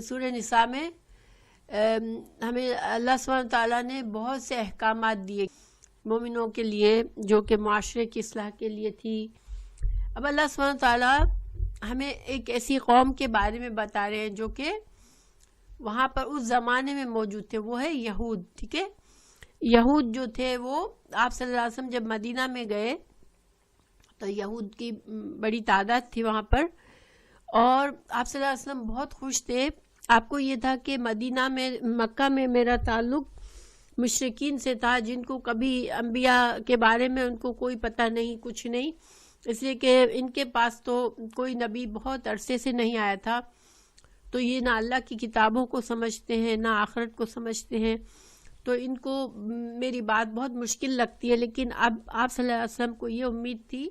سورہ نساء میں ہمیں اللہ سبحانہ تعالیٰ نے بہت سے احکامات دیے مومنوں کے لیے، جو کہ معاشرے کی اصلاح کے لیے تھی۔ اب اللہ سبحانہ تعالیٰ ہمیں ایک ایسی قوم کے بارے میں بتا رہے ہیں جو کہ وہاں پر اس زمانے میں موجود تھے، وہ ہے یہود۔ ٹھیک ہے، یہود جو تھے وہ آپ صلی اللہ علیہ وسلم جب مدینہ میں گئے تو یہود کی بڑی تعداد تھی وہاں پر، اور آپ صلی اللہ علیہ وسلم بہت خوش تھے۔ آپ کو یہ تھا کہ مدینہ میں، مکہ میں میرا تعلق مشرکین سے تھا، جن کو کبھی انبیاء کے بارے میں ان کو کوئی پتہ نہیں، کچھ نہیں، اس لیے کہ ان کے پاس تو کوئی نبی بہت عرصے سے نہیں آیا تھا، تو یہ نہ اللہ کی کتابوں کو سمجھتے ہیں نہ آخرت کو سمجھتے ہیں، تو ان کو میری بات بہت مشکل لگتی ہے۔ لیکن اب آپ صلی اللہ علیہ وسلم کو یہ امید تھی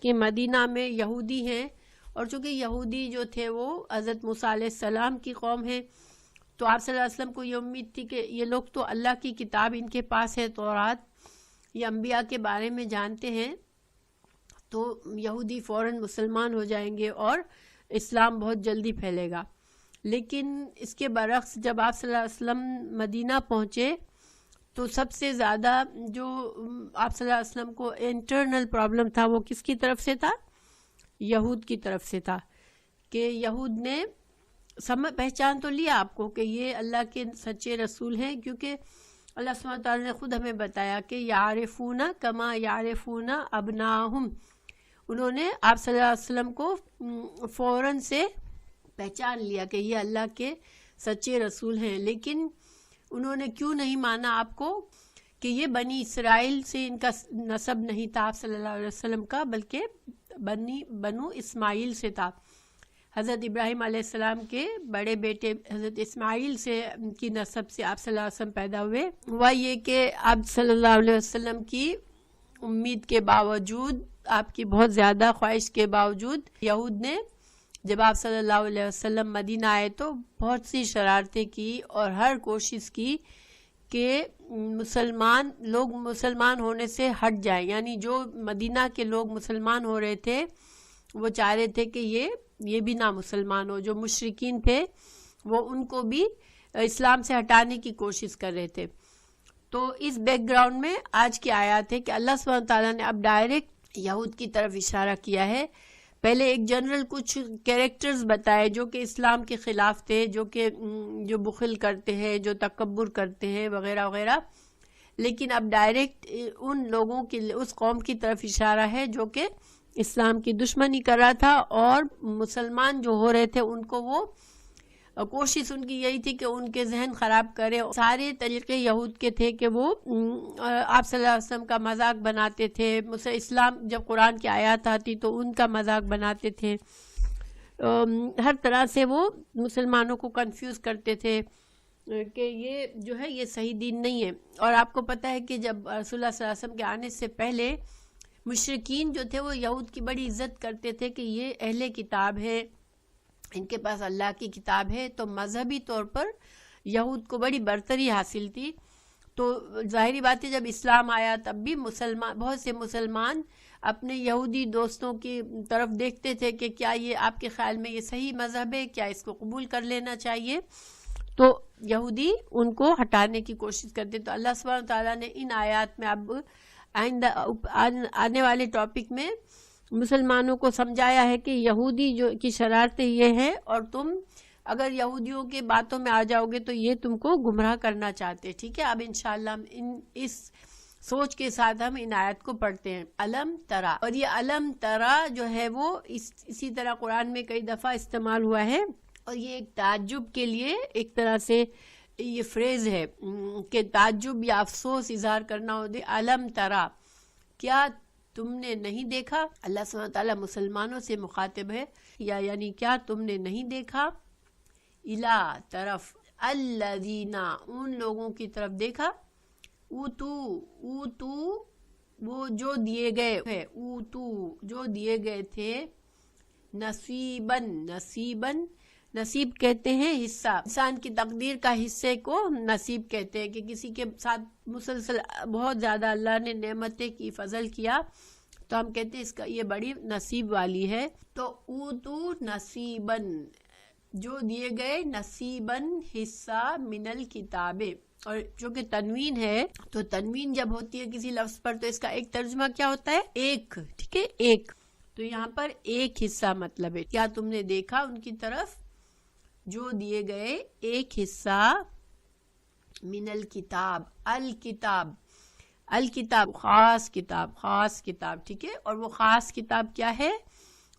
کہ مدینہ میں یہودی ہیں، اور چونکہ یہودی جو تھے وہ حضرت موسیٰ علیہ السلام کی قوم ہے، تو آپ صلی اللہ علیہ وسلم کو یہ امید تھی کہ یہ لوگ تو اللہ کی کتاب ان کے پاس ہے، تورات، یہ انبیاء کے بارے میں جانتے ہیں، تو یہودی فوراً مسلمان ہو جائیں گے اور اسلام بہت جلدی پھیلے گا۔ لیکن اس کے برعکس جب آپ صلی اللہ علیہ وسلم مدینہ پہنچے تو سب سے زیادہ جو آپ صلی اللہ علیہ وسلم کو انٹرنل پرابلم تھا وہ کس کی طرف سے تھا؟ یہود کی طرف سے تھا، کہ یہود نے پہچان تو لیا آپ کو کہ یہ اللہ کے سچے رسول ہیں، کیونکہ اللہ سبحانہ تعالیٰ نے خود ہمیں بتایا کہ یعرفون کما یعرفون ابناہم، انہوں نے آپ صلی اللہ علیہ وسلم کو فوراً سے پہچان لیا کہ یہ اللہ کے سچے رسول ہیں۔ لیکن انہوں نے کیوں نہیں مانا آپ کو کہ یہ بنی اسرائیل سے ان کا نسب نہیں تھا آپ صلی اللہ علیہ وسلم کا، بلکہ بنو اسماعیل سے تھا۔ حضرت ابراہیم علیہ السلام کے بڑے بیٹے حضرت اسماعیل سے کی نسب سے آپ صلی اللہ علیہ وسلم پیدا ہوئے۔ ہوا یہ کہ آپ صلی اللہ علیہ وسلم کی امید کے باوجود، آپ کی بہت زیادہ خواہش کے باوجود، یہود نے جب آپ صلی اللہ علیہ وسلم مدینہ آئے تو بہت سی شرارتیں کی اور ہر کوشش کی کہ لوگ مسلمان ہونے سے ہٹ جائیں، یعنی جو مدینہ کے لوگ مسلمان ہو رہے تھے وہ چاہ رہے تھے کہ یہ بھی نہ مسلمان ہو، جو مشرکین تھے وہ ان کو بھی اسلام سے ہٹانے کی کوشش کر رہے تھے۔ تو اس بیک گراؤنڈ میں آج کی آیات ہے کہ اللہ سبحانہ تعالیٰ نے اب ڈائریکٹ یہود کی طرف اشارہ کیا ہے۔ پہلے ایک جنرل کچھ کیریکٹرز بتائے جو کہ اسلام کے خلاف تھے، جو بخل کرتے ہیں، جو تکبر کرتے ہیں وغیرہ وغیرہ، لیکن اب ڈائریکٹ ان لوگوں کی، اس قوم کی طرف اشارہ ہے جو کہ اسلام کی دشمنی کر رہا تھا، اور مسلمان جو ہو رہے تھے ان کو وہ کوشش ان کی یہی تھی کہ ان کے ذہن خراب کرے۔ سارے طریقے یہود کے تھے کہ وہ آپ صلی اللہ علیہ وسلم کا مذاق بناتے تھے، اسلام جب قرآن کی آیات آتی تو ان کا مذاق بناتے تھے، ہر طرح سے وہ مسلمانوں کو کنفیوز کرتے تھے کہ یہ جو ہے یہ صحیح دین نہیں ہے۔ اور آپ کو پتہ ہے کہ جب رسول اللہ صلی اللہ علیہ وسلم کے آنے سے پہلے مشرکین جو تھے وہ یہود کی بڑی عزت کرتے تھے کہ یہ اہل کتاب ہے، ان کے پاس اللہ کی کتاب ہے، تو مذہبی طور پر یہود کو بڑی برتری حاصل تھی۔ تو ظاہری بات ہے جب اسلام آیا تب بھی بہت سے مسلمان اپنے یہودی دوستوں کی طرف دیکھتے تھے کہ کیا یہ آپ کے خیال میں یہ صحیح مذہب ہے، کیا اس کو قبول کر لینا چاہیے، تو یہودی ان کو ہٹانے کی کوشش کرتے۔ تو اللہ سبحانہ تعالیٰ نے ان آیات میں اب آنے والے ٹاپک میں مسلمانوں کو سمجھایا ہے کہ یہودی جو کی شرارتیں یہ ہیں، اور تم اگر یہودیوں کے باتوں میں آ جاؤ گے تو یہ تم کو گمراہ کرنا چاہتے۔ ٹھیک ہے، اب انشاءاللہ ہم اس سوچ کے ساتھ ہم ان آیت کو پڑھتے ہیں۔ علم ترا، اور یہ علم ترا جو ہے وہ اسی طرح قرآن میں کئی دفعہ استعمال ہوا ہے، اور یہ ایک تعجب کے لیے ایک طرح سے یہ فریز ہے کہ تعجب یا افسوس اظہار کرنا ہو دے۔ علم ترا، کیا تم نے نہیں دیکھا؟ اللہ سبحانہ تعالیٰ مسلمانوں سے مخاطب ہے، یعنی کیا تم نے نہیں دیکھا؟ الا، طرف، الذین، ان لوگوں کی طرف دیکھا، اوتو، وہ جو دیے گئے ہے، اوتو جو دیے گئے تھے، نصیباً، نصیب کہتے ہیں حصہ، انسان کی تقدیر کا حصے کو نصیب کہتے ہیں، کہ کسی کے ساتھ مسلسل بہت زیادہ اللہ نے نعمتیں کی، فضل کیا، تو ہم کہتے ہیں اس کا یہ بڑی نصیب والی ہے۔ تو اوتو نصیباً، جو دیے گئے نصیباً حصہ من الکتاب. اور جو کہ تنوین ہے تو تنوین جب ہوتی ہے کسی لفظ پر تو اس کا ایک ترجمہ کیا ہوتا ہے؟ ایک. ٹھیک ہے، ایک. تو یہاں پر ایک حصہ مطلب ہے. کیا تم نے دیکھا ان کی طرف جو دیے گئے ایک حصہ من الکتاب. الکتاب، الکتاب خاص کتاب، خاص کتاب. ٹھیک ہے، اور وہ خاص کتاب کیا ہے؟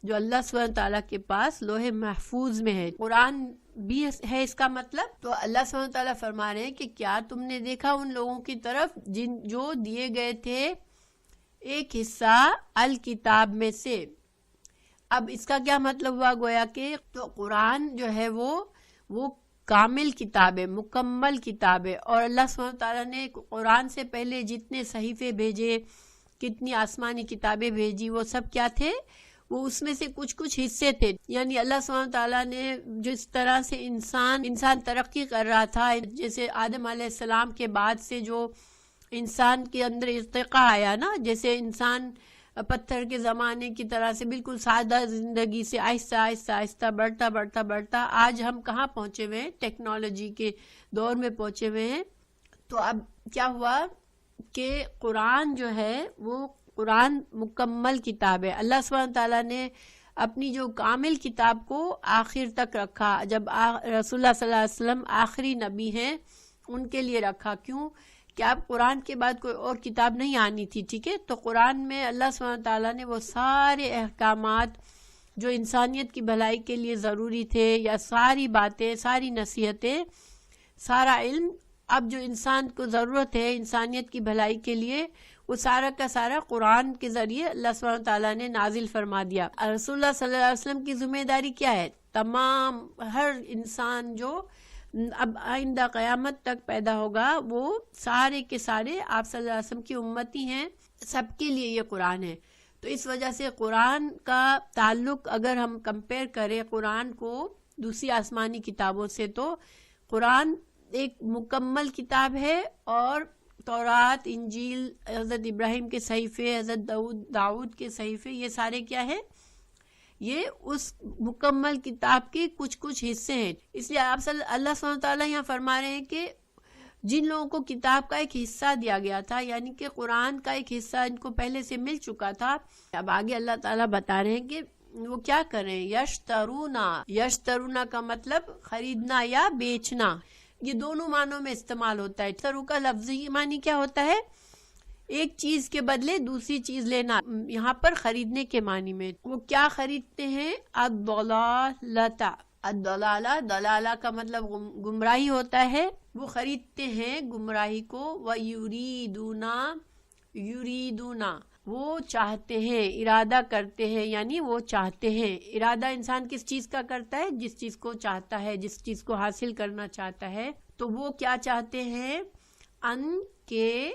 جو اللہ سبحانہ تعالیٰ کے پاس لوح محفوظ میں ہے. قرآن بھی ہے اس کا مطلب. تو اللہ سبحانہ تعالیٰ فرما رہے ہیں کہ کیا تم نے دیکھا ان لوگوں کی طرف جو دیے گئے تھے ایک حصہ الکتاب میں سے. اب اس کا کیا مطلب ہوا؟ گویا کہ تو قرآن جو ہے وہ کامل کتاب ہے، مکمل کتاب ہے. اور اللہ سبحانہ تعالیٰ نے قرآن سے پہلے جتنے صحیفے بھیجے، کتنی آسمانی کتابیں بھیجی، وہ سب کیا تھے؟ وہ اس میں سے کچھ حصے تھے. یعنی اللہ سبحانہ تعالیٰ نے جس طرح سے انسان ترقی کر رہا تھا، جیسے آدم علیہ السلام کے بعد سے جو انسان کے اندر ارتقاء آیا نا، جیسے انسان پتھر کے زمانے کی طرح سے بالکل سادہ زندگی سے آہستہ آہستہ آہستہ بڑھتا آج ہم کہاں پہنچے ہوئے ہیں؟ ٹیکنالوجی کے دور میں پہنچے ہوئے ہیں. تو اب کیا ہوا کہ قرآن جو ہے وہ قرآن مکمل کتاب ہے. اللہ سبحانہ تعالیٰ نے اپنی جو کامل کتاب کو آخر تک رکھا. جب رسول اللہ صلی اللہ علیہ وسلم آخری نبی ہیں ان کے لیے رکھا. کیوں کہ اب قرآن کے بعد کوئی اور کتاب نہیں آنی تھی. ٹھیک ہے، تو قرآن میں اللہ سبحانہ تعالیٰ نے وہ سارے احکامات جو انسانیت کی بھلائی کے لیے ضروری تھے، یا ساری باتیں، ساری نصیحتیں، سارا علم اب جو انسان کو ضرورت ہے انسانیت کی بھلائی کے لیے، وہ سارا کا سارا قرآن کے ذریعے اللہ سبحانہ تعالیٰ نے نازل فرما دیا. رسول اللہ صلی اللہ علیہ وسلم کی ذمہ داری کیا ہے؟ تمام ہر انسان جو اب آئندہ قیامت تک پیدا ہوگا وہ سارے کے سارے آپ صلی اللہ علیہ وسلم کی امتی ہیں، سب کے لیے یہ قرآن ہے. تو اس وجہ سے قرآن کا تعلق اگر ہم کمپیئر کریں قرآن کو دوسری آسمانی کتابوں سے، تو قرآن ایک مکمل کتاب ہے. اور تورات، انجیل، حضرت ابراہیم کے صحیفے، حضرت داؤد کے صحیفے، یہ سارے کیا ہے؟ یہ اس مکمل کتاب کے کچھ حصے ہیں. اس لیے آپ اللہ سبحانہ تعالیٰ یہاں فرما رہے ہیں کہ جن لوگوں کو کتاب کا ایک حصہ دیا گیا تھا، یعنی کہ قرآن کا ایک حصہ ان کو پہلے سے مل چکا تھا، اب آگے اللہ تعالیٰ بتا رہے ہیں کہ وہ کیا کریں. یشترونا کا مطلب خریدنا یا بیچنا، یہ دونوں معنوں میں استعمال ہوتا ہے. یشترو کا لفظی معنی کیا ہوتا ہے؟ ایک چیز کے بدلے دوسری چیز لینا. یہاں پر خریدنے کے معنی میں وہ کیا خریدتے ہیں؟ الضلالۃ. دلالہ کا مطلب گمراہی ہوتا ہے. وہ خریدتے ہیں گمراہی کو. یریدونا وہ چاہتے ہیں، ارادہ کرتے ہیں، یعنی وہ چاہتے ہیں. ارادہ انسان کس چیز کا کرتا ہے؟ جس چیز کو چاہتا ہے، جس چیز کو حاصل کرنا چاہتا ہے. تو وہ کیا چاہتے ہیں؟ ان کے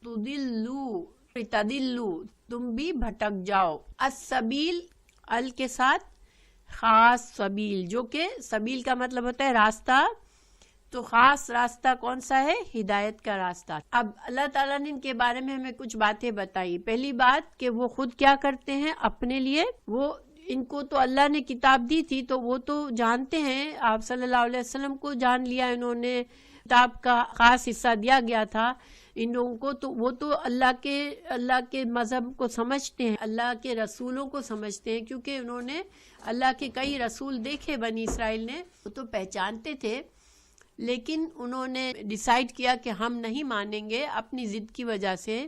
تدلو تم بھی بھٹک جاؤ. السبیل ال کے ساتھ خاص سبیل، جو کہ سبیل کا مطلب ہوتا ہے راستہ. تو خاص راستہ کون سا ہے؟ ہدایت کا راستہ. اب اللہ تعالیٰ نے ان کے بارے میں ہمیں کچھ باتیں بتائی. پہلی بات کہ وہ خود کیا کرتے ہیں اپنے لیے، وہ ان کو تو اللہ نے کتاب دی تھی تو وہ تو جانتے ہیں. آپ صلی اللہ علیہ وسلم کو جان لیا انہوں نے، کتاب کا خاص حصہ دیا گیا تھا ان لوگوں کو. تو وہ تو اللہ کے مذہب کو سمجھتے ہیں، اللہ کے رسولوں کو سمجھتے ہیں، کیونکہ انہوں نے اللہ کے کئی رسول دیکھے بنی اسرائیل نے. وہ تو پہچانتے تھے، لیکن انہوں نے ڈیسائیڈ کیا کہ ہم نہیں مانیں گے اپنی ضد کی وجہ سے.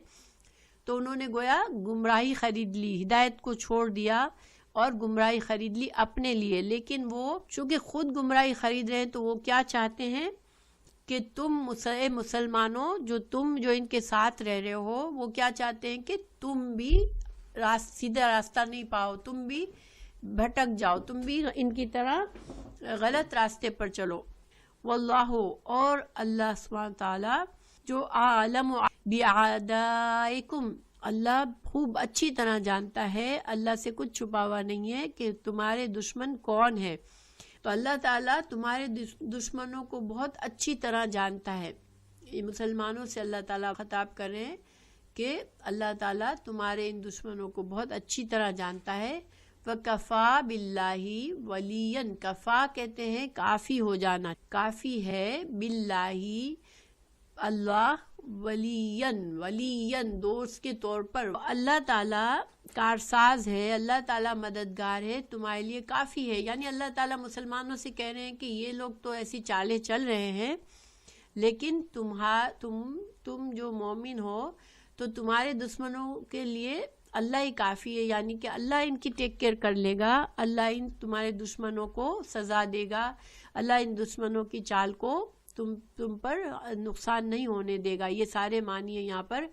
تو انہوں نے گویا گمراہی خرید لی، ہدایت کو چھوڑ دیا اور گمراہی خرید لی اپنے لیے. لیکن وہ چونکہ خود گمراہی خرید رہے ہیں تو وہ کیا چاہتے ہیں کہ تم مسلمانوں جو ان کے ساتھ رہ رہے ہو، وہ کیا چاہتے ہیں کہ تم بھی سیدھا راستہ نہیں پاؤ، تم بھی بھٹک جاؤ، تم بھی ان کی طرح غلط راستے پر چلو. واللہ اور اللہ سبحانہ تعالی جو عالم بعدائکم، اللہ خوب اچھی طرح جانتا ہے، اللہ سے کچھ چھپا ہوا نہیں ہے کہ تمہارے دشمن کون ہے. تو اللہ تعالیٰ تمہارے دشمنوں کو بہت اچھی طرح جانتا ہے. یہ مسلمانوں سے اللہ تعالیٰ خطاب کر رہے ہیں کہ اللہ تعالیٰ تمہارے ان دشمنوں کو بہت اچھی طرح جانتا ہے. وَكَفَى بِاللَّهِ وَلِيًّا، کفا کہتے ہیں کافی ہو جانا، کافی ہے باللہ اللہ، ولیًا دوست کے طور پر، اللہ تعالیٰ کارساز ہے، اللہ تعالیٰ مددگار ہے، تمہارے لیے کافی ہے. یعنی اللہ تعالیٰ مسلمانوں سے کہہ رہے ہیں کہ یہ لوگ تو ایسی چالیں چل رہے ہیں، لیکن تم جو مومن ہو تو تمہارے دشمنوں کے لیے اللہ ہی کافی ہے. یعنی کہ اللہ ان کی ٹیک کیئر کر لے گا، اللہ ان تمہارے دشمنوں کو سزا دے گا، اللہ ان دشمنوں کی چال کو تم پر نقصان نہیں ہونے دے گا. یہ سارے معنی ہیں یہاں پر.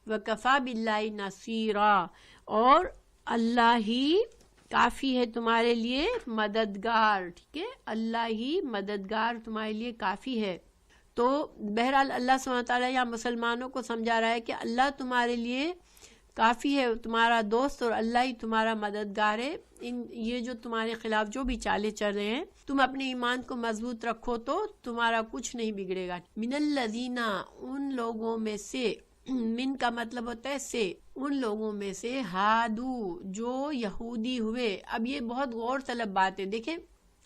وَكَفَى بِاللَّهِ نَصِيرًا، اور اللہ ہی کافی ہے تمہارے لیے مددگار. ٹھیک ہے، اللہ ہی مددگار تمہارے لیے کافی ہے. تو بہرحال اللہ سبحانہ وتعالیٰ یہاں مسلمانوں کو سمجھا رہا ہے کہ اللہ تمہارے لیے کافی ہے، تمہارا دوست، اور اللہ ہی تمہارا مددگار ہے. یہ جو تمہارے خلاف جو بھی چالیں چل رہے ہیں، تم اپنے ایمان کو مضبوط رکھو تو تمہارا کچھ نہیں بگڑے گا. من الذین، ان لوگوں میں سے، من کا مطلب ہوتا ہے سے، ان لوگوں میں سے، ہادو جو یہودی ہوئے. اب یہ بہت غور طلب بات ہے. دیکھیں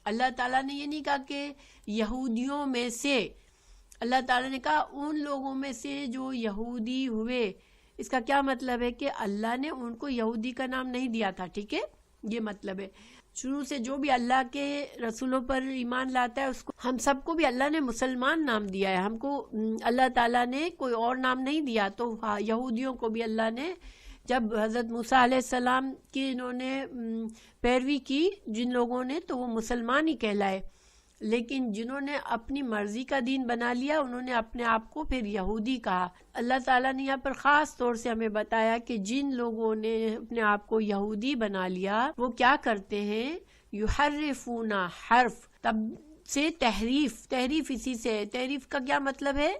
اللہ تعالیٰ نے یہ نہیں کہا کہ یہودیوں میں سے، اللہ تعالیٰ نے کہا ان لوگوں میں سے جو یہودی ہوئے. اس کا کیا مطلب ہے کہ اللہ نے ان کو یہودی کا نام نہیں دیا تھا. ٹھیک ہے، یہ مطلب ہے. شروع سے جو بھی اللہ کے رسولوں پر ایمان لاتا ہے اس کو، ہم سب کو بھی اللہ نے مسلمان نام دیا ہے. ہم کو اللہ تعالیٰ نے کوئی اور نام نہیں دیا. تو یہودیوں کو بھی اللہ نے، جب حضرت موسیٰ علیہ السلام کی انہوں نے پیروی کی جن لوگوں نے، تو وہ مسلمان ہی کہلائے. لیکن جنہوں نے اپنی مرضی کا دین بنا لیا، انہوں نے اپنے آپ کو پھر یہودی کہا. اللہ تعالیٰ نے یہاں پر خاص طور سے ہمیں بتایا کہ جن لوگوں نے اپنے آپ کو یہودی بنا لیا، وہ کیا کرتے ہیں، یحرفون، حرف تب سے تحریف اسی سے ہے. تحریف کا کیا مطلب ہے،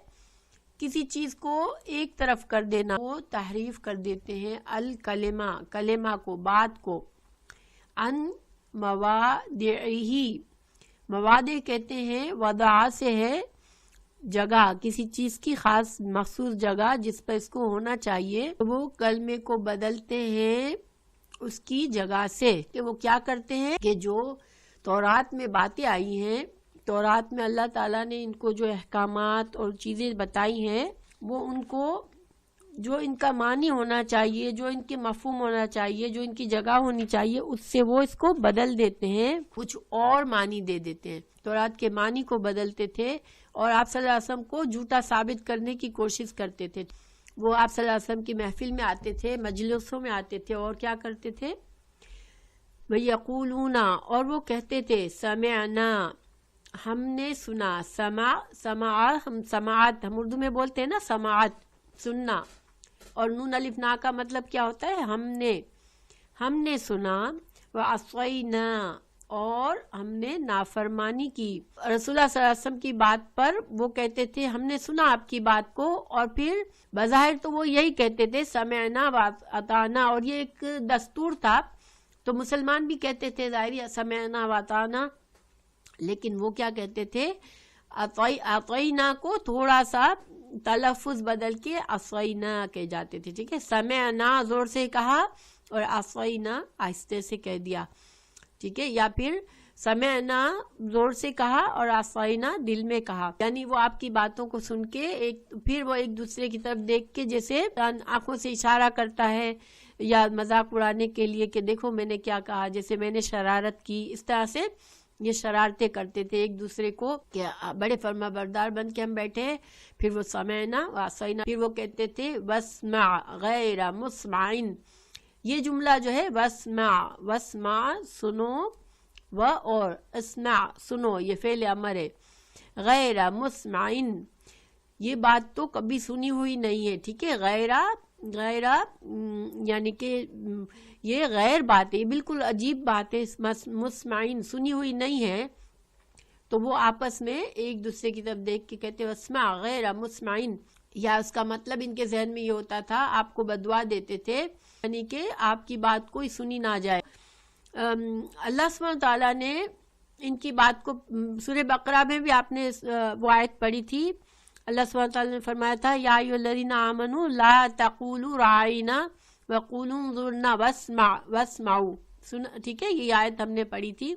کسی چیز کو ایک طرف کر دینا، وہ تحریف کر دیتے ہیں. الکلمہ، کلمہ کو، بات کو، ان مواضعہ، مواد کہتے ہیں، وضع سے ہے جگہ، کسی چیز کی خاص مخصوص جگہ جس پر اس کو ہونا چاہیے. وہ کلمے کو بدلتے ہیں اس کی جگہ سے. کہ وہ کیا کرتے ہیں کہ جو تورات میں باتیں آئی ہیں، تورات میں اللہ تعالیٰ نے ان کو جو احکامات اور چیزیں بتائی ہیں، وہ ان کو جو ان کا معنی ہونا چاہیے، جو ان کے مفہوم ہونا چاہیے، جو ان کی جگہ ہونی چاہیے، اس سے وہ اس کو بدل دیتے ہیں، کچھ اور معنی دے دیتے ہیں. تورات کے معنی کو بدلتے تھے اور آپ صلی اللہ علیہ وسلم کو جھوٹا ثابت کرنے کی کوشش کرتے تھے. وہ آپ صلی اللہ علیہ وسلم کی محفل میں آتے تھے، مجلسوں میں آتے تھے، اور کیا کرتے تھے، وَيَقُولُونَ، اور وہ کہتے تھے، سمعنا، ہم نے سنا. ہم سماعت، ہم اردو میں بولتے ہیں نا سماعت، سننا. اور نون الف نا کا مطلب کیا ہوتا ہے، ہم نے سنا. وَعَصَيْنَا، اور ہم نے نافرمانی کی. رسول اللہ صلی اللہ علیہ وسلم کی بات پر وہ کہتے تھے ہم نے سنا آپ کی بات کو، اور پھر بظاہر تو وہ یہی کہتے تھے سمعنا وَأَطَعْنَا، اور یہ ایک دستور تھا. تو مسلمان بھی کہتے تھے ظاہری سمعنا وَأَطَعْنَا، لیکن وہ کیا کہتے تھے، اطعنا کو تھوڑا سا تلفظ بدل کے اصینا کہہ جاتے تھے. ٹھیک ہے، سمعنا زور سے کہا اور اصینا آہستہ سے کہہ دیا. ٹھیک ہے، یا پھر سمعنا زور سے کہا اور اصینا دل میں کہا. یعنی وہ آپ کی باتوں کو سن کے پھر وہ ایک دوسرے کی طرف دیکھ کے جیسے آنکھوں سے اشارہ کرتا ہے یا مذاق اڑانے کے لیے کہ دیکھو میں نے کیا کہا، جیسے میں نے شرارت کی. اس طرح سے یہ شرارتیں کرتے تھے ایک دوسرے کو کہ بڑے فرما بردار بن کے ہم بیٹھے. پھر وہ سمعنا واسینا، پھر وہ کہتے تھے واسمع غیر مسمع. یہ جملہ جو ہے واسمع سنو، اور اسمع سنو، یہ فعل امر ہے. غیر مسمع، یہ بات تو کبھی سنی ہوئی نہیں ہے. ٹھیک ہے، غیر یعنی کہ یہ غیر بات ہے، یہ بالکل عجیب بات ہے. مسمعین سنی ہوئی نہیں ہے. تو وہ آپس میں ایک دوسرے کی طرف دیکھ کے کہتے واسمع غیر مسمعین. یا اس کا مطلب ان کے ذہن میں یہ ہوتا تھا، آپ کو بددعا دیتے تھے، یعنی کہ آپ کی بات کوئی سنی نہ جائے. اللہ سبحانہ تعالیٰ نے ان کی بات کو سورہ بقرہ میں بھی آپ نے وہ آیت پڑھی تھی. اللہ سبحانہ تعالیٰ نے فرمایا تھا یا ایھا الذین آمنوا لا تقولوا راعینا وقولوا انظرنا واسمعوا. سنا ٹھیک ہے، یہ آیت ہم نے پڑھی تھی.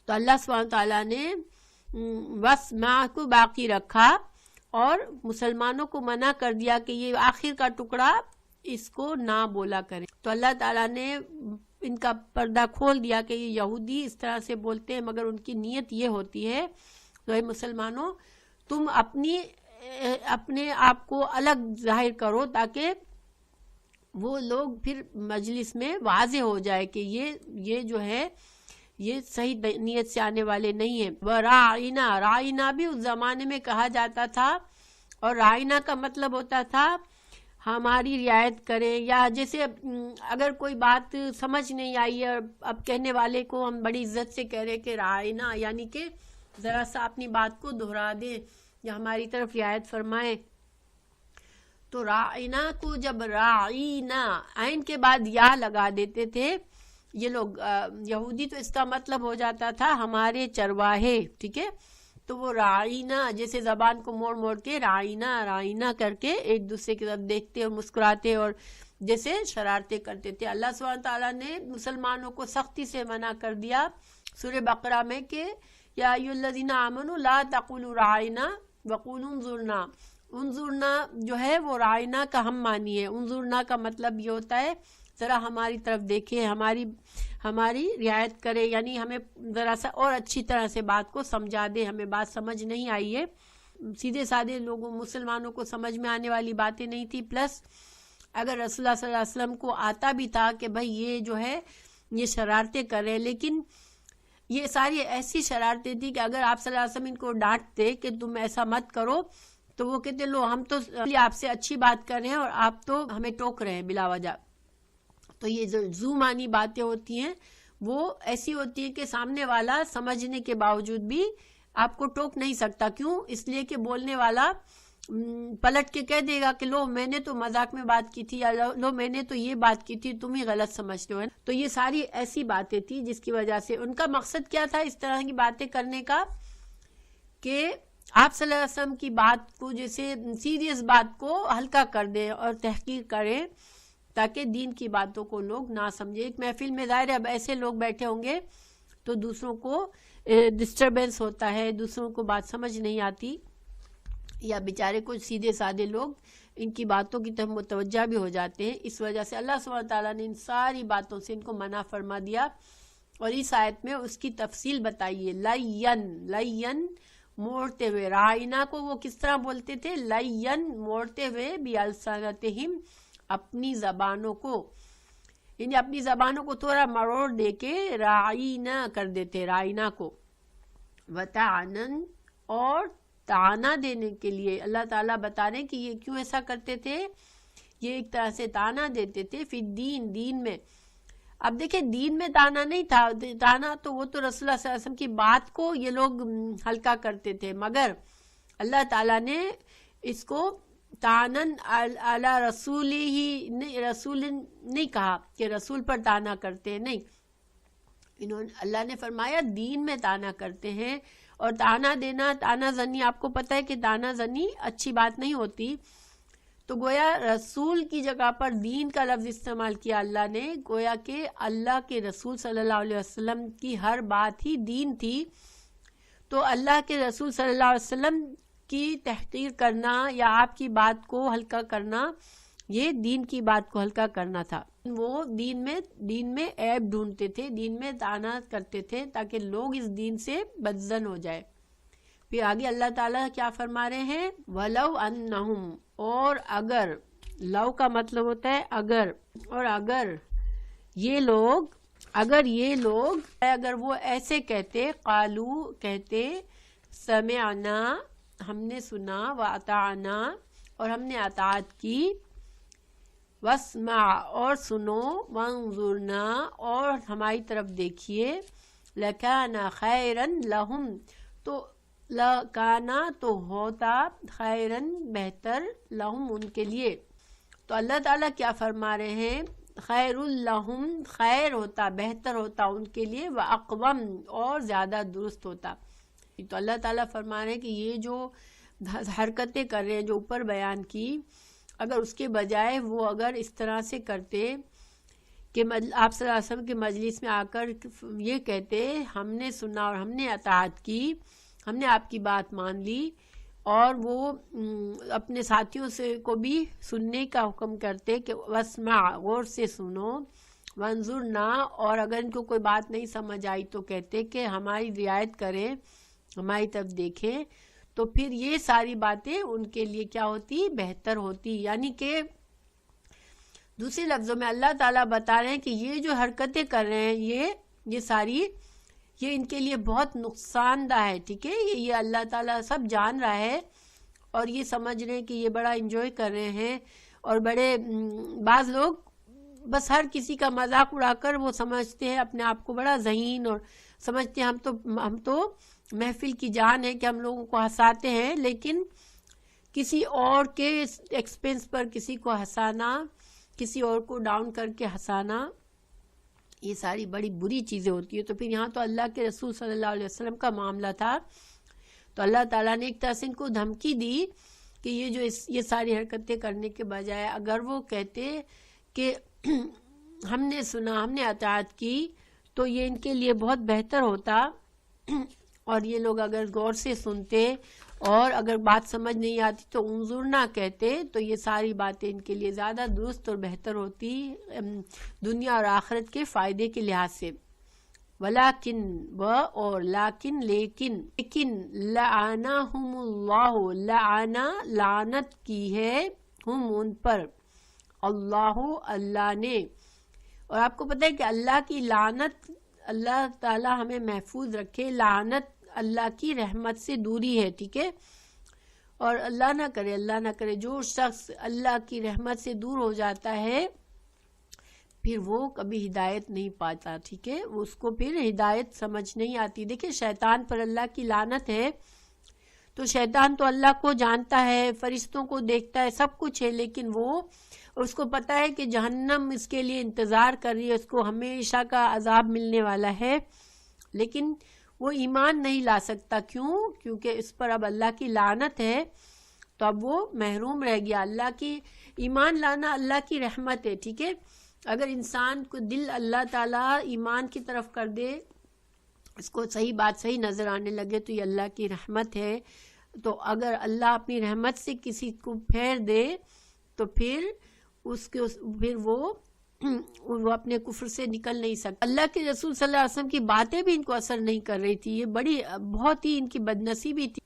تو اللہ سبحانہ تعالیٰ نے وَاسْمَعْ کو باقی رکھا اور مسلمانوں کو منع کر دیا کہ یہ آخر کا ٹکڑا اس کو نہ بولا کریں. تو اللہ تعالیٰ نے ان کا پردہ کھول دیا کہ یہ یہودی اس طرح سے بولتے ہیں مگر ان کی نیت یہ ہوتی ہے. تو اے مسلمانوں، تم اپنے آپ کو الگ ظاہر کرو تاکہ وہ لوگ پھر مجلس میں واضح ہو جائے کہ یہ جو ہے یہ صحیح نیت سے آنے والے نہیں ہیں. وَرَاعِنَا، رائنا بھی اس زمانے میں کہا جاتا تھا، اور رائنا کا مطلب ہوتا تھا ہماری رعایت کریں، یا جیسے اگر کوئی بات سمجھ نہیں آئی ہے اب کہنے والے کو ہم بڑی عزت سے کہہ رہے کہ رائنا، یعنی کہ ذرا سا اپنی بات کو دہرا دیں یا ہماری طرف رعایت فرمائیں. تو رائنا کو جب رائنا عین کے بعد یا لگا دیتے تھے یہ لوگ یہودی، تو اس کا مطلب ہو جاتا تھا ہمارے چرواہے. ٹھیک ہے، تو وہ رائنا جیسے زبان کو موڑ موڑ کے رائنا رائنا کر کے ایک دوسرے کی طرف دیکھتے اور مسکراتے اور جیسے شرارتیں کرتے تھے. اللہ سبحانہ تعالیٰ نے مسلمانوں کو سختی سے منع کر دیا سورہ بقرہ میں کہ یا ایھا الذین آمنوا لا تقولوا رائنا وقولوا انظرنا. انظرنا جو ہے وہ رائنا کا ہم معنی ہے. انظرنا کا مطلب یہ ہوتا ہے ذرا ہماری طرف دیکھیں، ہماری رعایت کرے، یعنی ہمیں ذرا سا اور اچھی طرح سے بات کو سمجھا دے، ہمیں بات سمجھ نہیں آئی ہے. سیدھے سادے لوگوں مسلمانوں کو سمجھ میں آنے والی باتیں نہیں تھی. پلس اگر رسول اللہ صلی اللہ علیہ وسلم کو آتا بھی تھا کہ بھائی یہ جو ہے یہ شرارتیں کر رہے، لیکن یہ ساری ایسی شرارتیں تھی کہ اگر آپ صلی اللہ علیہ وسلم ان کو ڈانٹتے کہ تم ایسا مت کرو تو وہ کہتے لو ہم تو آپ سے اچھی بات کر رہے ہیں اور آپ تو ہمیں ٹوک رہے ہیں بلا وجہ. تو یہ جو زومانی باتیں ہوتی ہیں وہ ایسی ہوتی ہیں کہ سامنے والا سمجھنے کے باوجود بھی آپ کو ٹوک نہیں سکتا. کیوں؟ اس لیے کہ بولنے والا پلٹ کے کہہ دے گا کہ لو میں نے تو مذاق میں بات کی تھی، یا لو میں نے تو یہ بات کی تھی، تم ہی غلط سمجھتے ہو. تو یہ ساری ایسی باتیں تھی جس کی وجہ سے ان کا مقصد کیا تھا اس طرح کی باتیں کرنے کا کہ آپ صلی اللہ علیہ وسلم کی بات کو جیسے سیریس بات کو ہلکا کر دیں اور تحقیر کریں تاکہ دین کی باتوں کو لوگ نہ سمجھے. ایک محفل میں ظاہر ہے اب ایسے لوگ بیٹھے ہوں گے تو دوسروں کو ڈسٹربنس ہوتا ہے، دوسروں کو بات سمجھ نہیں آتی، یا بیچارے کچھ سیدھے سادے لوگ ان کی باتوں کی طرف متوجہ بھی ہو جاتے ہیں. اس وجہ سے اللہ سبحانہ تعالیٰ نے ان ساری باتوں سے ان کو منع فرما دیا. اور اس آیت میں اس کی تفصیل بتائیے. لین موڑتے ہوئے، رائنا کو وہ کس طرح بولتے تھے؟ لین موڑتے ہوئے، بِأَلْسَنَتِهِمْ اپنی زبانوں کو، یعنی اپنی زبانوں کو تھوڑا مروڑ دے کے رائنا کر دیتے، رائنا کو. وَتَعْنًا اور تانا دینے کے لیے اللہ تعالیٰ بتا رہے ہیں کہ یہ کیوں ایسا کرتے تھے. یہ ایک طرح سے تانا دیتے تھے فی الدین، دین میں. اب دیکھیں دین میں تانا نہیں تھا، تانا تو وہ تو رسول اللہ صلی اللہ علیہ وسلم کی بات کو یہ لوگ ہلکا کرتے تھے، مگر اللہ تعالیٰ نے اس کو تانن علی رسول ہی رسول نہیں کہا کہ رسول پر تانا کرتے، نہیں، اللہ نے فرمایا دین میں تانا کرتے ہیں. اور تانا دینا، تانا زنی، آپ کو پتہ ہے کہ تانا زنی اچھی بات نہیں ہوتی. تو گویا رسول کی جگہ پر دین کا لفظ استعمال کیا اللہ نے، گویا کہ اللہ کے رسول صلی اللہ علیہ وسلم کی ہر بات ہی دین تھی. تو اللہ کے رسول صلی اللہ علیہ وسلم کی تحقیر کرنا یا آپ کی بات کو ہلکا کرنا، یہ دین کی بات کو ہلکا کرنا تھا. وہ دین میں عیب ڈھونڈتے تھے، دین میں تانا کرتے تھے تاکہ لوگ اس دین سے بدزن ہو جائے. پھر آگے اللہ تعالیٰ کیا فرما رہے ہیں؟ وَلَوْ أَنَّهُمْ اور اگر، لو کا مطلب ہوتا ہے اگر، اور اگر یہ لوگ اگر وہ ایسے کہتے، قالو کہتے، سمعنا ہم نے سنا، وَأَطَعْنَا اور ہم نے اطاعت کی، وَاسْمَعْ اور سنو، وَانظُرْنَا اور ہماری طرف دیکھیے، لَكَانَ خَيْرًا لَهُمْ تو لَكَانَ تو ہوتا، خیرن بہتر، لہم ان کے لیے. تو اللہ تعالیٰ کیا فرما رہے ہیں؟ خیر لہم، خیر ہوتا، بہتر ہوتا ان کے لیے، وَأَقْوَمْ اور زیادہ درست ہوتا. تو اللہ تعالیٰ فرما رہے ہیں کہ یہ جو حرکتیں کر رہے ہیں جو اوپر بیان کی، اگر اس کے بجائے وہ اگر اس طرح سے کرتے کہ آپ صلی اللہ علیہ وسلم کے مجلس میں آ کر یہ کہتے ہم نے سنا اور ہم نے اطاعت کی، ہم نے آپ کی بات مان لی، اور وہ اپنے ساتھیوں سے کو بھی سننے کا حکم کرتے کہ واسمع، غور سے سنو، وانظرنا، اور اگر ان کو کوئی بات نہیں سمجھ آئی تو کہتے کہ ہماری رعایت کریں، ہماری طرف دیکھیں، تو پھر یہ ساری باتیں ان کے لیے کیا ہوتی؟ بہتر ہوتی. یعنی کہ دوسرے لفظوں میں اللہ تعالیٰ بتا رہے ہیں کہ یہ جو حرکتیں کر رہے ہیں یہ ساری یہ ان کے لیے بہت نقصان دہ ہے. ٹھیک ہے، یہ اللہ تعالیٰ سب جان رہا ہے اور یہ سمجھ رہے ہیں کہ یہ بڑا انجوائے کر رہے ہیں، اور بڑے بعض لوگ بس ہر کسی کا مذاق اڑا کر وہ سمجھتے ہیں اپنے آپ کو بڑا ذہین، اور سمجھتے ہیں ہم تو محفل کی جان ہے کہ ہم لوگوں کو ہنساتے ہیں، لیکن کسی اور کے ایکسپنس پر کسی کو ہنسانا، کسی اور کو ڈاؤن کر کے ہنسانا، یہ ساری بڑی بری چیزیں ہوتی ہیں. تو پھر یہاں تو اللہ کے رسول صلی اللہ علیہ وسلم کا معاملہ تھا، تو اللہ تعالیٰ نے ایک طرح سے ان کو دھمکی دی کہ یہ ساری حرکتیں کرنے کے بجائے اگر وہ کہتے کہ ہم نے سنا، ہم نے اطاعت کی، تو یہ ان کے لیے بہت بہتر ہوتا. اور یہ لوگ اگر غور سے سنتے اور اگر بات سمجھ نہیں آتی تو انظرنا کہتے، تو یہ ساری باتیں ان کے لیے زیادہ درست اور بہتر ہوتی دنیا اور آخرت کے فائدے کے لحاظ سے. ولیکن اور لیکن لعنہم اللہ، لعنا لعنت کی ہے، ہم ان پر، اللہ نے. اور آپ کو پتہ ہے کہ اللہ کی لعنت، اللہ تعالی ہمیں محفوظ رکھے، لعنت اللہ کی رحمت سے دوری ہے. ٹھیک ہے، اور اللہ نہ کرے جو شخص اللہ کی رحمت سے دور ہو جاتا ہے پھر وہ کبھی ہدایت نہیں پاتا. ٹھیک ہے، اس کو پھر ہدایت سمجھ نہیں آتی. دیکھیں شیطان پر اللہ کی لعنت ہے، تو شیطان تو اللہ کو جانتا ہے، فرشتوں کو دیکھتا ہے، سب کچھ ہے، لیکن وہ اس کو پتا ہے کہ جہنم اس کے لیے انتظار کر رہی ہے، اس کو ہمیشہ کا عذاب ملنے والا ہے، لیکن وہ ایمان نہیں لا سکتا. کیونکہ اس پر اب اللہ کی لعنت ہے، تو اب وہ محروم رہ گیا. اللہ کی ایمان لانا اللہ کی رحمت ہے. ٹھیک ہے، اگر انسان کو دل اللہ تعالیٰ ایمان کی طرف کر دے، اس کو صحیح بات صحیح نظر آنے لگے، تو یہ اللہ کی رحمت ہے. تو اگر اللہ اپنی رحمت سے کسی کو پھیر دے تو پھر وہ اپنے کفر سے نکل نہیں سکتا. اللہ کے رسول صلی اللہ علیہ وسلم کی باتیں بھی ان کو اثر نہیں کر رہی تھی، یہ بہت ہی ان کی بدنصیبی تھی.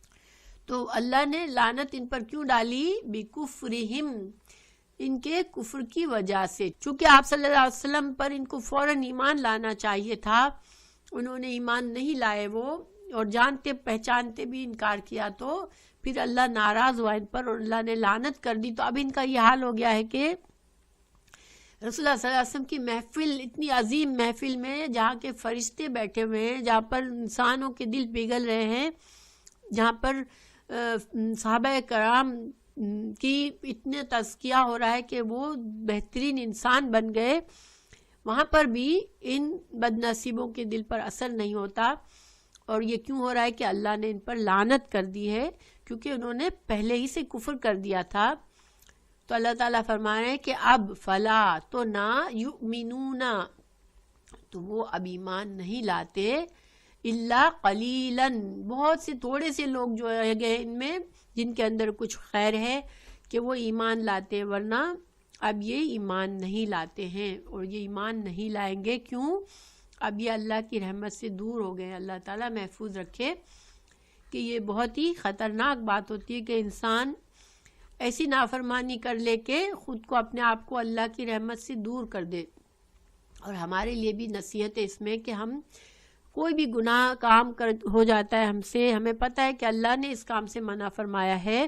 تو اللہ نے لعنت ان پر کیوں ڈالی؟ بکفرہم، ان کے کفر کی وجہ سے. چونکہ آپ صلی اللہ علیہ وسلم پر ان کو فوراً ایمان لانا چاہیے تھا، انہوں نے ایمان نہیں لائے وہ، اور جانتے پہچانتے بھی انکار کیا، تو پھر اللہ ناراض ہوا ان پر اور اللہ نے لعنت کر دی. تو اب ان کا یہ حال ہو گیا ہے کہ رسول اللہ صلی اللہ علیہ وسلم کی محفل، اتنی عظیم محفل میں جہاں کے فرشتے بیٹھے ہوئے ہیں، جہاں پر انسانوں کے دل پگھل رہے ہیں، جہاں پر صحابہ کرام کی اتنے تزکیہ ہو رہا ہے کہ وہ بہترین انسان بن گئے، وہاں پر بھی ان بد نصیبوں کے دل پر اثر نہیں ہوتا. اور یہ کیوں ہو رہا ہے کہ اللہ نے ان پر لعنت کر دی ہے؟ کیونکہ انہوں نے پہلے ہی سے کفر کر دیا تھا. تو اللہ تعالیٰ فرما رہے ہیں کہ اب فلا، تو نہ یؤمنون، تو وہ اب ایمان نہیں لاتے، الا قلیلا، بہت سے تھوڑے سے لوگ جو رہ گئے ان میں جن کے اندر کچھ خیر ہے کہ وہ ایمان لاتے، ورنہ اب یہ ایمان نہیں لاتے ہیں، اور یہ ایمان نہیں لائیں گے. کیوں؟ اب یہ اللہ کی رحمت سے دور ہو گئے. اللہ تعالیٰ محفوظ رکھے کہ یہ بہت ہی خطرناک بات ہوتی ہے کہ انسان ایسی نافرمانی کر لے کہ خود کو اپنے آپ کو اللہ کی رحمت سے دور کر دے. اور ہمارے لیے بھی نصیحت ہے اس میں کہ ہم کوئی بھی گناہ کام ہو جاتا ہے ہم سے، ہمیں پتہ ہے کہ اللہ نے اس کام سے منع فرمایا ہے،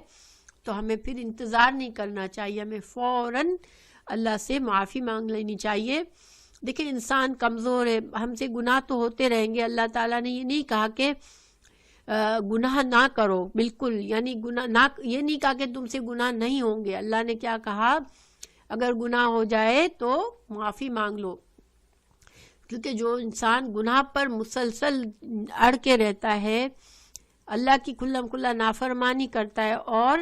تو ہمیں پھر انتظار نہیں کرنا چاہیے، ہمیں فوراً اللہ سے معافی مانگ لینی چاہیے. دیکھیں انسان کمزور ہے، ہم سے گناہ تو ہوتے رہیں گے. اللہ تعالیٰ نے یہ نہیں کہا کہ گناہ نہ کرو، بالکل، یعنی گناہ نہ، یہ نہیں کہا کہ تم سے گناہ نہیں ہوں گے. اللہ نے کیا کہا؟ اگر گناہ ہو جائے تو معافی مانگ لو. کیونکہ جو انسان گناہ پر مسلسل اڑ کے رہتا ہے، اللہ کی کھلم کھلا نافرمانی کرتا ہے اور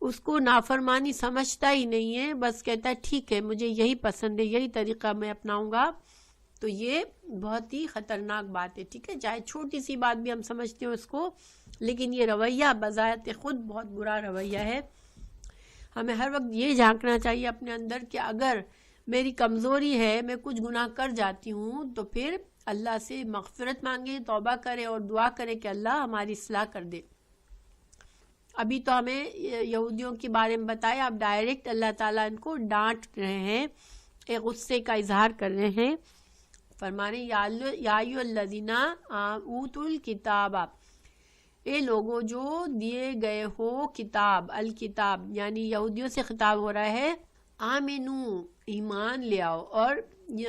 اس کو نافرمانی سمجھتا ہی نہیں ہے، بس کہتا ہے ٹھیک ہے مجھے یہی پسند ہے، یہی طریقہ میں اپناؤں گا، تو یہ بہت ہی خطرناک بات ہے، ٹھیک ہے؟ چاہے چھوٹی سی بات بھی ہم سمجھتے ہیں اس کو، لیکن یہ رویہ بذات خود بہت برا رویہ ہے۔ ہمیں ہر وقت یہ جھانکنا چاہیے اپنے اندر کہ اگر میری کمزوری ہے، میں کچھ گناہ کر جاتی ہوں، تو پھر اللہ سے مغفرت مانگے، توبہ کرے اور دعا کرے کہ اللہ ہماری اصلاح کر دے۔ ابھی تو ہمیں یہودیوں کے بارے میں بتایا، اب ڈائریکٹ اللہ تعالیٰ ان کو ڈانٹ رہے ہیں، ایک غصے کا اظہار کر رہے ہیں، فرما رہے ہیں یا ایھا الذین اوتوا الکتاب، اے لوگوں جو دیے گئے ہو کتاب، الکتاب یعنی یہودیوں سے خطاب ہو رہا ہے، آمنو ایمان لے آؤ، اور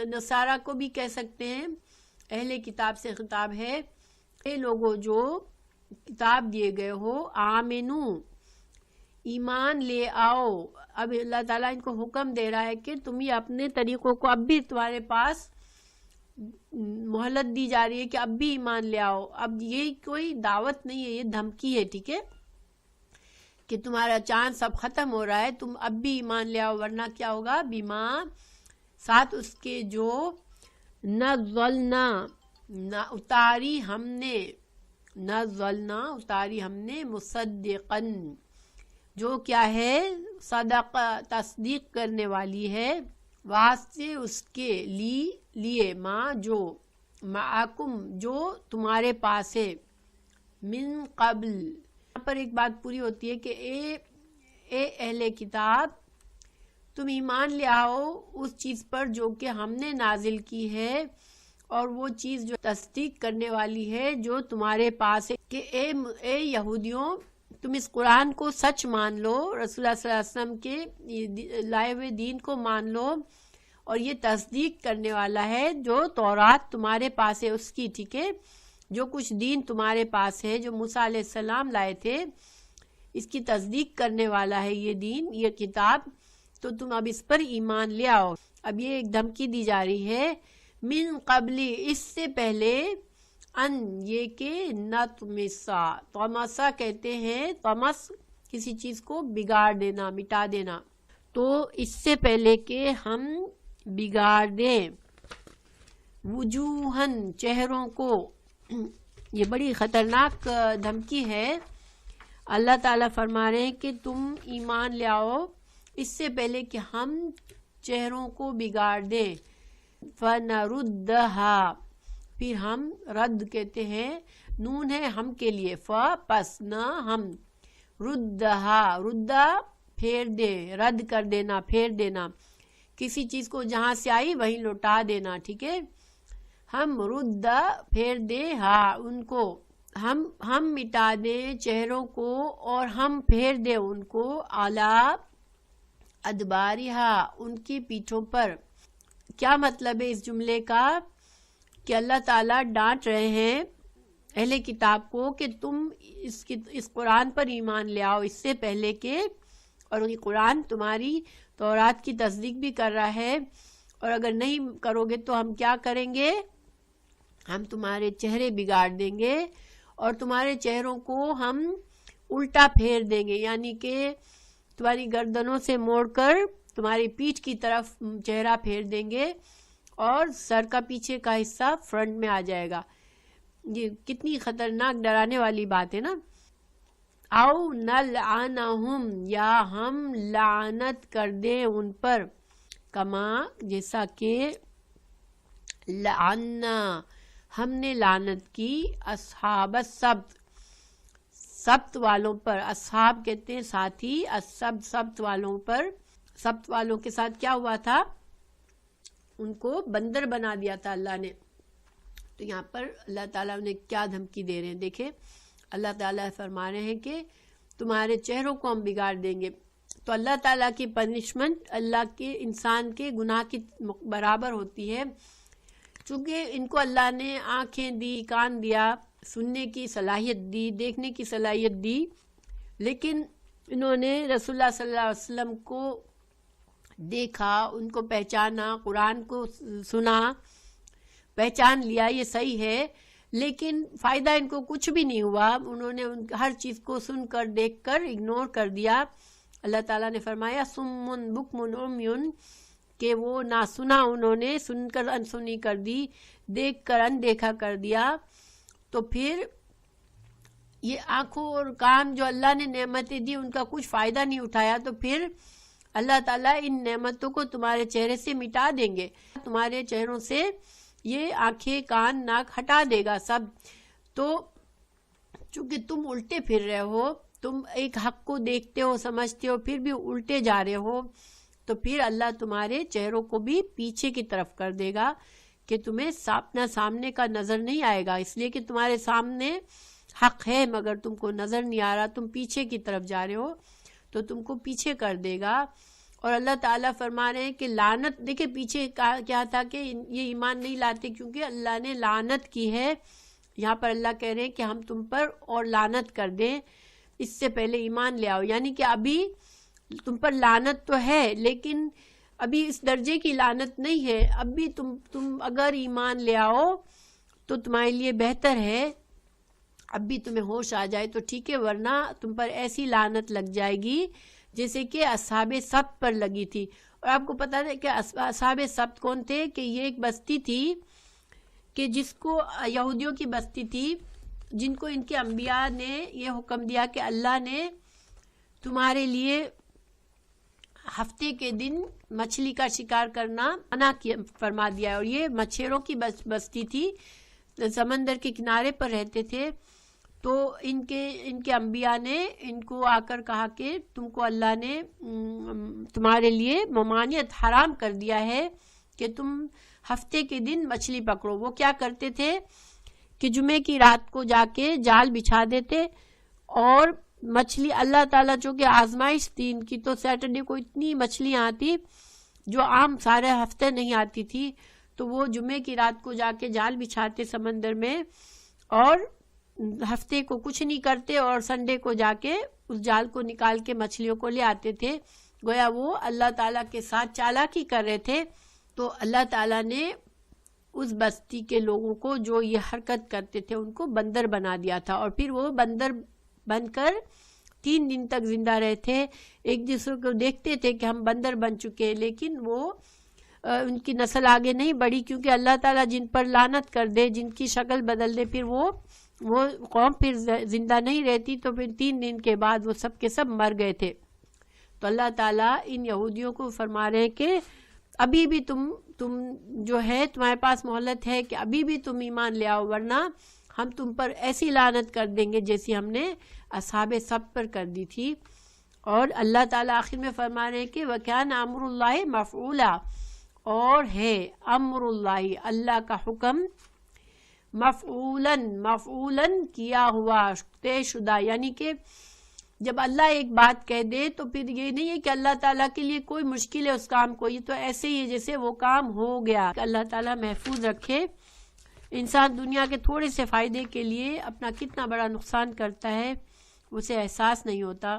نصارہ کو بھی کہہ سکتے ہیں، اہل کتاب سے خطاب ہے، اے لوگوں جو کتاب دیے گئے ہو، آمنو ایمان لے آؤ۔ اب اللہ تعالیٰ ان کو حکم دے رہا ہے کہ تم یہ اپنے طریقوں کو، اب بھی تمہارے پاس مہلت دی جا رہی ہے کہ اب بھی ایمان لے آؤ، اب یہ کوئی دعوت نہیں ہے، یہ دھمکی ہے، ٹھیک ہے؟ کہ تمہارا چاند سب ختم ہو رہا ہے، تم اب بھی ایمان لے آؤ، ورنہ کیا ہوگا؟ بیما ساتھ اس کے جو نزلنا اتاری ہم نے، نزلنا اتاری ہم نے، مصدقن جو کیا ہے، صدق تصدیق کرنے والی ہے، واسطے اس کے لیے ماں جو معکم جو تمہارے پاس ہے، من قبل، یہاں پر ایک بات پوری ہوتی ہے کہ اے اہل کتاب تم ایمان لے آؤ اس چیز پر جو کہ ہم نے نازل کی ہے، اور وہ چیز جو تصدیق کرنے والی ہے جو تمہارے پاس ہے، کہ اے یہودیوں تم اس قرآن کو سچ مان لو، رسول اللہ صلی اللہ علیہ وسلم کے لائے ہوئے دین کو مان لو، اور یہ تصدیق کرنے والا ہے جو تورات تمہارے پاس ہے اس کی، ٹھیک ہے؟ جو کچھ دین تمہارے پاس ہے جو موسیٰ علیہ السلام لائے تھے، اس کی تصدیق کرنے والا ہے یہ دین، یہ کتاب، تو تم اب اس پر ایمان لے آؤ۔ اب یہ ایک دھمکی دی جا رہی ہے، من قبلی اس سے پہلے، ان یہ کہ نطمسا، طمسا کہتے ہیں، طمس کسی چیز کو بگاڑ دینا، مٹا دینا، تو اس سے پہلے کہ ہم بگاڑ دیں، وجوہن چہروں کو، یہ بڑی خطرناک دھمکی ہے۔ اللہ تعالیٰ فرما رہے ہیں کہ تم ایمان لے آؤ اس سے پہلے کہ ہم چہروں کو بگاڑ دیں، فَنَرُدَّهَا پھر ہم، رد کہتے ہیں، نون ہے ہم کے لیے، پس نہ ہم، ردہا ردہ پھیر دے، رد کر دینا، پھیر دینا، کسی چیز کو جہاں سے آئی وہیں لوٹا دینا، ٹھیک ہے؟ ہم ردہ پھیر دے، ہاں ان کو، ہم مٹا دیں چہروں کو، اور ہم پھیر دیں ان کو، اعلیٰ ادبارہا ان کی پیٹھوں پر۔ کیا مطلب ہے اس جملے کا؟ کہ اللہ تعالیٰ ڈانٹ رہے ہیں اہل کتاب کو کہ تم اس قرآن پر ایمان لے آؤ اس سے پہلے کہ، اور یہ قرآن تمہاری تورات کی تصدیق بھی کر رہا ہے، اور اگر نہیں کرو گے تو ہم کیا کریں گے؟ ہم تمہارے چہرے بگاڑ دیں گے، اور تمہارے چہروں کو ہم الٹا پھیر دیں گے، یعنی کہ تمہاری گردنوں سے موڑ کر تمہاری پیٹھ کی طرف چہرہ پھیر دیں گے، اور سر کا پیچھے کا حصہ فرنٹ میں آ جائے گا۔ یہ کتنی خطرناک ڈرانے والی بات ہے نا۔ او نلعنہم یا ہم لعنت کر دیں ان پر، کما جیسا کہ لعنا ہم نے لعنت کی، اصحاب السبت سبت والوں پر، اصحاب کہتے ہیں ساتھی، السبت سبت والوں پر، سبت والوں کے ساتھ کیا ہوا تھا؟ ان کو بندر بنا دیا تھا اللہ نے۔ تو یہاں پر اللہ تعالیٰ نے کیا دھمکی دے رہے ہیں، دیکھیں اللہ تعالیٰ فرما رہے ہیں کہ تمہارے چہروں کو ہم بگاڑ دیں گے۔ تو اللہ تعالیٰ کی پنشمنٹ اللہ کے انسان کے گناہ کی برابر ہوتی ہے، چونکہ ان کو اللہ نے آنکھیں دی، کان دیا، سننے کی صلاحیت دی، دیکھنے کی صلاحیت دی، لیکن انہوں نے رسول اللہ صلی اللہ علیہ وسلم کو دیکھا، ان کو پہچانا، قرآن کو سنا، پہچان لیا، یہ صحیح ہے، لیکن فائدہ ان کو کچھ بھی نہیں ہوا۔ انہوں نے ہر چیز کو سن کر، دیکھ کر اگنور کر دیا، اللہ تعالیٰ نے فرمایا سمن بکمن عمیٌ، کہ وہ نہ سنا انہوں نے، سن کر انسنی کر دی، دیکھ کر اندیکھا کر دیا. تو پھر یہ آنکھوں اور کان جو اللہ نے نعمتیں دی ان کا کچھ فائدہ نہیں اٹھایا، تو پھر اللہ تعالیٰ ان نعمتوں کو تمہارے چہرے سے مٹا دیں گے، تمہارے چہروں سے یہ آنکھیں کان ناک ہٹا دے گا سب. تو چونکہ تم الٹے پھر رہے ہو، تم ایک حق کو دیکھتے ہو سمجھتے ہو پھر بھی الٹے جا رہے ہو، تو پھر اللہ تمہارے چہروں کو بھی پیچھے کی طرف کر دے گا کہ تمہیں اپنا سامنے کا نظر نہیں آئے گا، اس لیے کہ تمہارے سامنے حق ہے مگر تم کو نظر نہیں آ رہا، تم پیچھے کی طرف جا رہے ہو تو تم کو پیچھے کر دے گا. اور اللہ تعالیٰ فرما رہے ہیں کہ لعنت، دیکھیں پیچھے کیا تھا کہ یہ ایمان نہیں لاتے کیونکہ اللہ نے لعنت کی ہے. یہاں پر اللہ کہہ رہے ہیں کہ ہم تم پر اور لعنت کر دیں، اس سے پہلے ایمان لے آؤ. یعنی کہ ابھی تم پر لعنت تو ہے لیکن ابھی اس درجے کی لعنت نہیں ہے، اب بھی تم اگر ایمان لے آؤ تو تمہارے لیے بہتر ہے، اب بھی تمہیں ہوش آ جائے تو ٹھیک ہے، ورنہ تم پر ایسی لعنت لگ جائے گی جیسے کہ اصحاب سبت پر لگی تھی. اور آپ کو پتا ہے کہ اصحاب سبت کون تھے؟ کہ یہ ایک بستی تھی کہ جس کو یہودیوں کی بستی تھی، جن کو ان کے انبیاء نے یہ حکم دیا کہ اللہ نے تمہارے لیے ہفتے کے دن مچھلی کا شکار کرنا منع فرما دیا. اور یہ مچھروں کی بستی تھی، سمندر کے کنارے پر رہتے تھے. تو ان کے انبیاء نے ان کو آ کر کہا کہ تم کو اللہ نے تمہارے لیے ممانعت حرام کر دیا ہے کہ تم ہفتے کے دن مچھلی پکڑو. وہ کیا کرتے تھے کہ جمعے کی رات کو جا کے جال بچھا دیتے اور مچھلی، اللہ تعالیٰ چونکہ آزمائش تھی ان کی، تو سیٹرڈے کو اتنی مچھلیاں آتی جو عام سارے ہفتے نہیں آتی تھی. تو وہ جمعے کی رات کو جا کے جال بچھاتے سمندر میں اور ہفتے کو کچھ نہیں کرتے اور سنڈے کو جا کے اس جال کو نکال کے مچھلیوں کو لے آتے تھے. گویا وہ اللہ تعالیٰ کے ساتھ چالاکی کر رہے تھے. تو اللہ تعالیٰ نے اس بستی کے لوگوں کو جو یہ حرکت کرتے تھے ان کو بندر بنا دیا تھا، اور پھر وہ بندر بن کر 3 دن تک زندہ رہے تھے. ایک دوسرے کو دیکھتے تھے کہ ہم بندر بن چکے، لیکن وہ ان کی نسل آگے نہیں بڑھی کیونکہ اللہ تعالیٰ جن پر لعنت کر دے، جن کی شکل بدل دے، پھر وہ قوم پھر زندہ نہیں رہتی. تو پھر 3 دن کے بعد وہ سب کے سب مر گئے تھے. تو اللہ تعالیٰ ان یہودیوں کو فرما رہے ہیں کہ ابھی بھی تم جو ہے تمہارے پاس مہلت ہے کہ ابھی بھی تم ایمان لے آؤ، ورنہ ہم تم پر ایسی لعنت کر دیں گے جیسی ہم نے اصحاب سبت پر کر دی تھی. اور اللہ تعالیٰ آخر میں فرما رہے ہیں کہ وَكَانَ أَمْرُ اللَّهِ مَفْعُولًا، اور ہے امر اللہ، اللہ کا حکم، مفعولاً کیا ہوا، طے شدہ. یعنی کہ جب اللہ ایک بات کہہ دے تو پھر یہ نہیں ہے کہ اللہ تعالیٰ کے لیے کوئی مشکل ہے اس کام کو، یہ تو ایسے ہی ہے جیسے وہ کام ہو گیا. اللہ تعالیٰ محفوظ رکھے. انسان دنیا کے تھوڑے سے فائدے کے لیے اپنا کتنا بڑا نقصان کرتا ہے اسے احساس نہیں ہوتا.